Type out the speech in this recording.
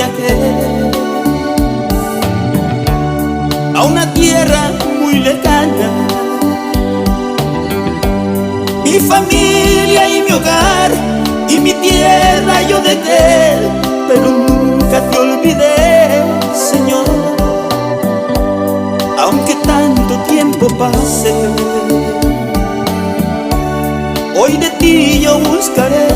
viajé a una tierra muy lejana. Mi familia y mi hogar y mi tierra yo dejé, pero nunca te olvidé, Señor. Aunque tanto tiempo pase, hoy de ti yo buscaré